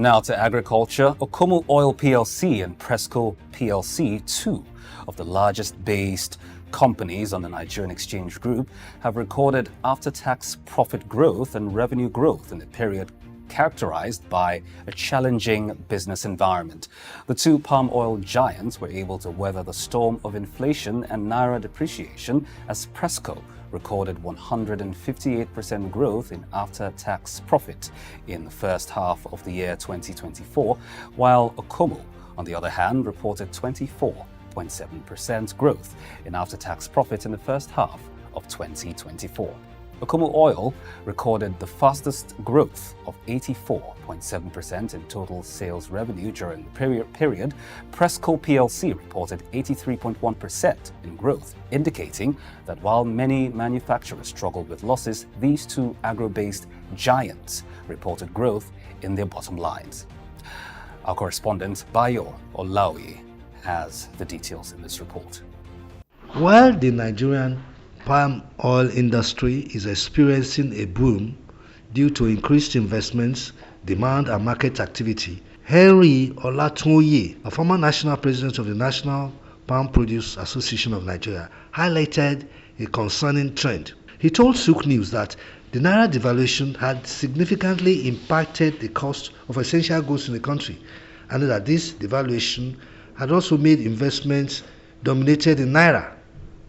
Now to agriculture. Okomu Oil Plc and Presco Plc, two of the largest based companies on the Nigerian exchange group, have recorded after-tax profit growth and revenue growth in the period characterized by a challenging business environment. The two palm oil giants were able to weather the storm of inflation and Naira depreciation as Presco recorded 158% growth in after-tax profit in the first half of the year 2024, while Okomu, on the other hand, reported 24.7% growth in after-tax profit in the first half of 2024. Okomu Oil recorded the fastest growth of 84.7% in total sales revenue during the period. Presco Plc reported 83.1% in growth, indicating that while many manufacturers struggled with losses, these two agro-based giants reported growth in their bottom lines. Our correspondent Bayo Olaoye has the details in this report. While the Nigerian palm oil industry is experiencing a boom due to increased investments, demand and market activity, Henry Olatunwoye, a former national president of the National Palm Produce Association of Nigeria, highlighted a concerning trend. He told SOUQ News that the Naira devaluation had significantly impacted the cost of essential goods in the country, and that this devaluation had also made investments dominated in Naira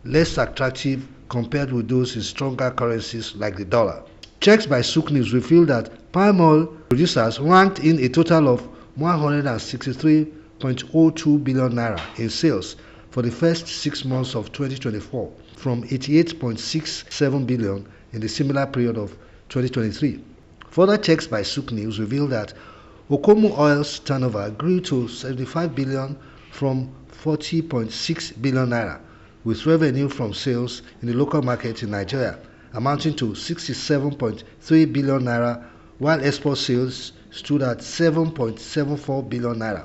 less attractive compared with those in stronger currencies like the dollar. Checks by SOUQ News reveal that palm oil producers ranked in a total of 163.02 billion naira in sales for the first 6 months of 2024, from 88.67 billion in the similar period of 2023. Further checks by SOUQ News reveal that Okomu Oil's turnover grew to 75 billion from 40.6 billion naira, with revenue from sales in the local market in Nigeria amounting to 67.3 billion naira, while export sales stood at 7.74 billion naira.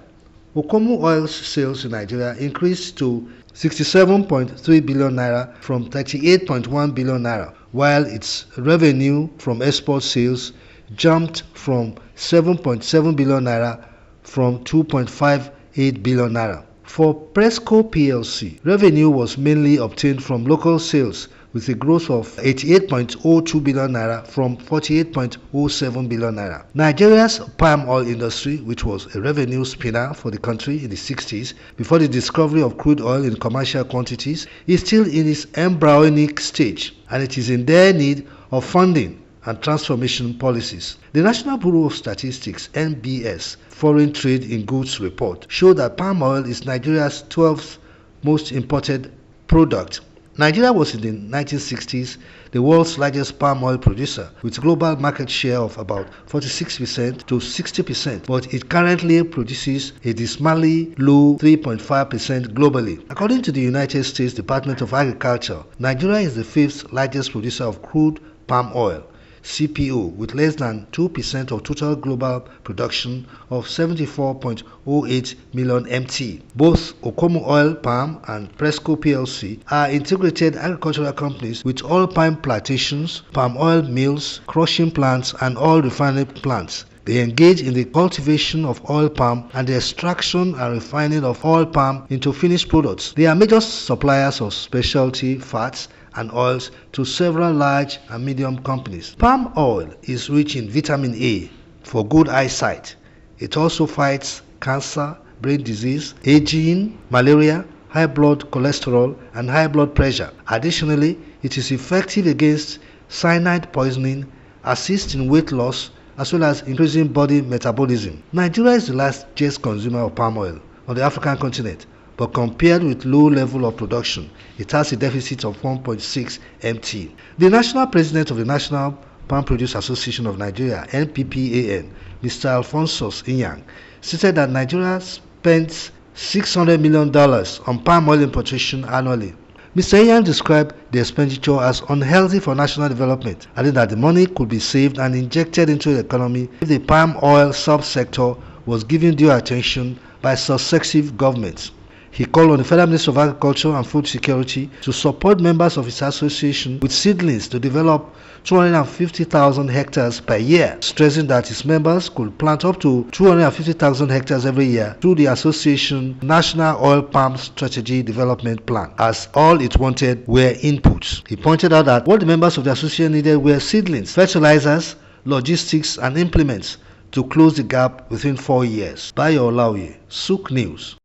Okomu Oil's sales in Nigeria increased to 67.3 billion naira from 38.1 billion naira, while its revenue from export sales jumped from 7.7 billion naira from 2.58 billion naira. For Presco Plc, revenue was mainly obtained from local sales with a growth of 88.02 billion naira from 48.07 billion naira. Nigeria's palm oil industry, which was a revenue spinner for the country in the 60s before the discovery of crude oil in commercial quantities, is still in its embryonic stage, and it is in dire need of funding and transformation policies. The National Bureau of Statistics (NBS) Foreign Trade in Goods report showed that palm oil is Nigeria's 12th most imported product. Nigeria was in the 1960s the world's largest palm oil producer, with a global market share of about 46% to 60%, but it currently produces a dismally low 3.5% globally. According to the United States Department of Agriculture, Nigeria is the 5th largest producer of crude palm oil, CPO, with less than 2% of total global production of 74.08 million MT. Both Okomu Oil Palm and Presco Plc are integrated agricultural companies with oil palm plantations, palm oil mills, crushing plants, and oil refining plants. They engage in the cultivation of oil palm and the extraction and refining of oil palm into finished products. They are major suppliers of specialty fats and oils to several large and medium companies. Palm oil is rich in vitamin A for good eyesight. It also fights cancer, brain disease, aging, malaria, high blood cholesterol, and high blood pressure. Additionally, it is effective against cyanide poisoning, assists in weight loss, as well as increasing body metabolism. Nigeria is the largest consumer of palm oil on the African continent, but compared with low level of production, it has a deficit of 1.6 MT. The national president of the National Palm Produce Association of Nigeria, NPPAN, Mr. Alphonsus Inyang, stated that Nigeria spends $600 million on palm oil importation annually. Mr. Inyang described the expenditure as unhealthy for national development, adding that the money could be saved and injected into the economy if the palm oil subsector was given due attention by successive governments. He called on the Federal Ministry of Agriculture and Food Security to support members of his association with seedlings to develop 250,000 hectares per year, stressing that his members could plant up to 250,000 hectares every year through the association National Oil Palm Strategy Development Plan, as all it wanted were inputs. He pointed out that what the members of the association needed were seedlings, fertilizers, logistics and implements to close the gap within 4 years. Bayo Olaoye, SOUQ News.